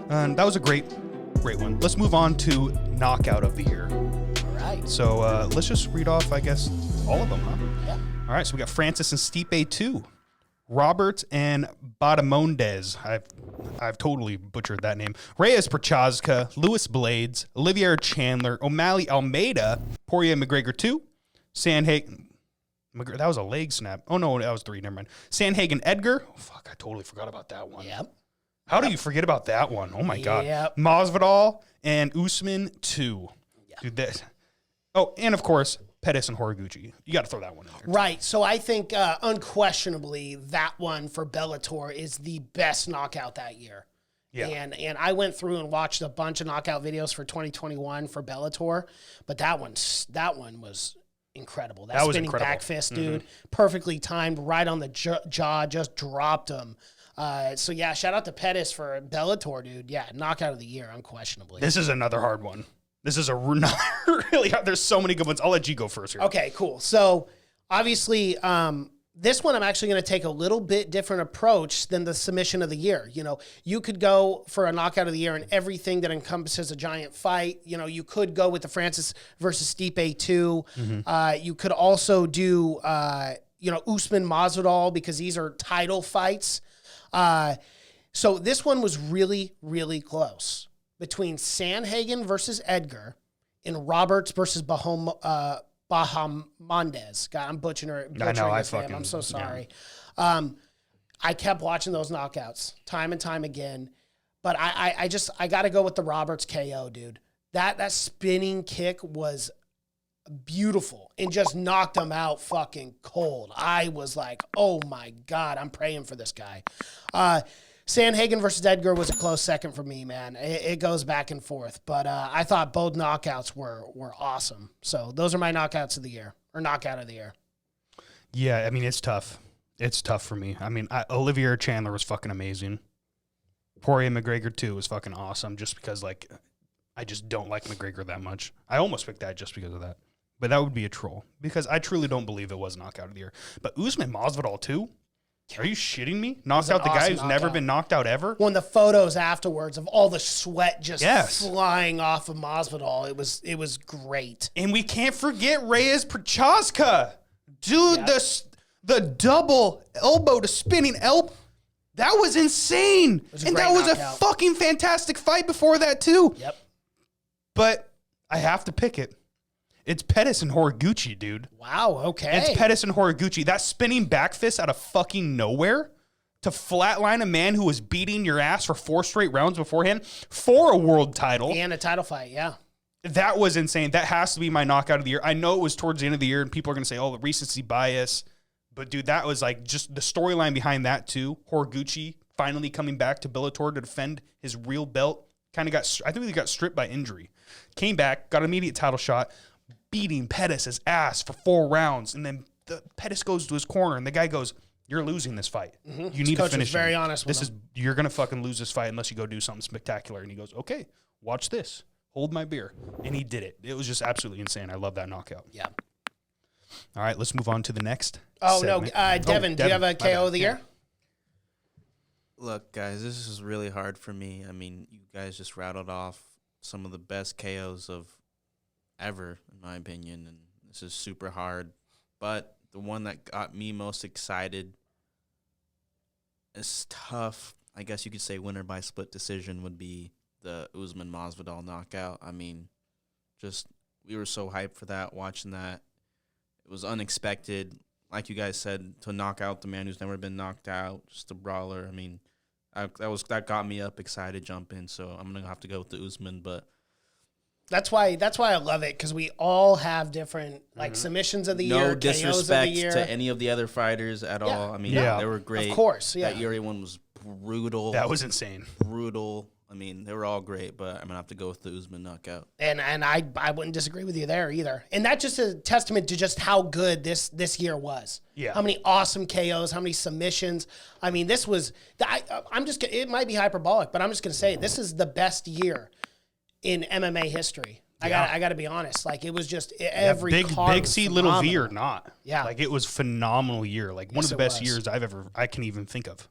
And that was a great one. Let's move on to knockout of the year. All right. So let's just read off, I guess, all of them, huh? Yeah. All right, so we got Francis and Stipe 2. Robert and Badamondes. I've totally butchered that name. Reyes Prochazka, Lewis Blades, Olivier Chandler, O'Malley Almeida, Poirier McGregor 2, Sandhagen. That was a leg snap. Oh, no, that was 3. Never mind. Sandhagen Edgar. Oh, fuck, I totally forgot about that one. Yep. How do you forget about that one? Oh, my God. Yep. Masvidal and Usman 2. Yeah. Dude, that. Oh, and of course, Pettis and Horiguchi. You got to throw that one in there. Right. So I think unquestionably that one for Bellator is the best knockout that year. Yeah. And I went through and watched a bunch of knockout videos for 2021 for Bellator, but that one was incredible. That was spinning incredible. back fist, dude, perfectly timed, right on the jaw, just dropped him. So yeah, shout out to Pettis for Bellator, dude. Yeah, knockout of the year, unquestionably. This is another hard one. This is really hard. There's so many good ones. I'll let you go first here. Okay, cool. So obviously, this one I'm actually going to take a little bit different approach than the submission of the year. You know, you could go for a knockout of the year and everything that encompasses a giant fight. You know, you could go with the Francis versus Stipe 2. You could also do, Usman Masvidal because these are title fights. So this one was really, really close between Sandhagen versus Edgar and Roberts versus Bahamondes. God, I'm butchering his name. I'm so sorry. Yeah. I kept watching those knockouts time and time again, but I got to go with the Roberts KO, dude. That spinning kick was beautiful and just knocked him out fucking cold. I was like, oh my God, I'm praying for this guy. Sandhagen versus Edgar was a close second for me, man. It goes back and forth, but I thought both knockouts were awesome. So those are my knockouts of the year, or knockout of the year. Yeah, I mean, it's tough. It's tough for me. I mean, Olivier Chandler was fucking amazing. Poirier McGregor, too, was fucking awesome just because, like, I just don't like McGregor that much. I almost picked that just because of that. But that would be a troll because I truly don't believe it was knockout of the year. But Usman Masvidal, too? Are you shitting me? Knocked out the guy who's never been knocked out ever? When the photos afterwards of all the sweat just flying off of Masvidal, it was great. And we can't forget Reyes Prochazka. Dude, the double elbow to spinning elbow. That was insane. And that was a fucking fantastic fight before that, too. Yep. But I have to pick it. It's Pettis and Horiguchi, dude. Wow, okay. It's Pettis and Horiguchi. That spinning back fist out of fucking nowhere to flatline a man who was beating your ass for 4 straight rounds beforehand for a world title. And a title fight, yeah. That was insane. That has to be my knockout of the year. I know it was towards the end of the year, and people are going to say, oh, the recency bias. But, dude, that was like just the storyline behind that, too. Horiguchi finally coming back to Bellator to defend his real belt. I think he got stripped by injury. Came back, got an immediate title shot, beating Pettis' ass for 4 rounds, and then Pettis goes to his corner, and the guy goes, "You're losing this fight. You need to finish." Very honest with him. You're gonna fucking lose this fight unless you go do something spectacular. And he goes, "Okay, watch this. Hold my beer," and he did it. It was just absolutely insane. I love that knockout. Yeah. All right, let's move on to the next. Oh segment. no, Devin, do you have a KO of the year? Look, guys, this is really hard for me. I mean, you guys just rattled off some of the best KOs of ever, in my opinion, and this is super hard. But the one that got me most excited is tough. I guess you could say winner by split decision would be the Usman Masvidal knockout. I mean, just we were so hyped for that, watching that. It was unexpected. Like you guys said, to knock out the man who's never been knocked out, just a brawler. I mean, that got me up, excited, jumping. So I'm gonna have to go with the Usman, but that's why I love it, because we all have different submissions of the year, no disrespect KOs of the year. to any of the other fighters at all. I mean, they were great. Of course, yeah. That Yuri one was brutal. That was insane. Brutal. I mean, they were all great, but I'm going to have to go with the Usman knockout. And I wouldn't disagree with you there either. And that's just a testament to just how good this year was. Yeah. How many awesome KOs, how many submissions. I mean, this was, it might be hyperbolic, but I'm just going to say this is the best year in MMA history. Yeah. I got to be honest. Like, it was just every card big C, little V or not. Yeah. Like, it was phenomenal year. Like, one of the best years I can even think of.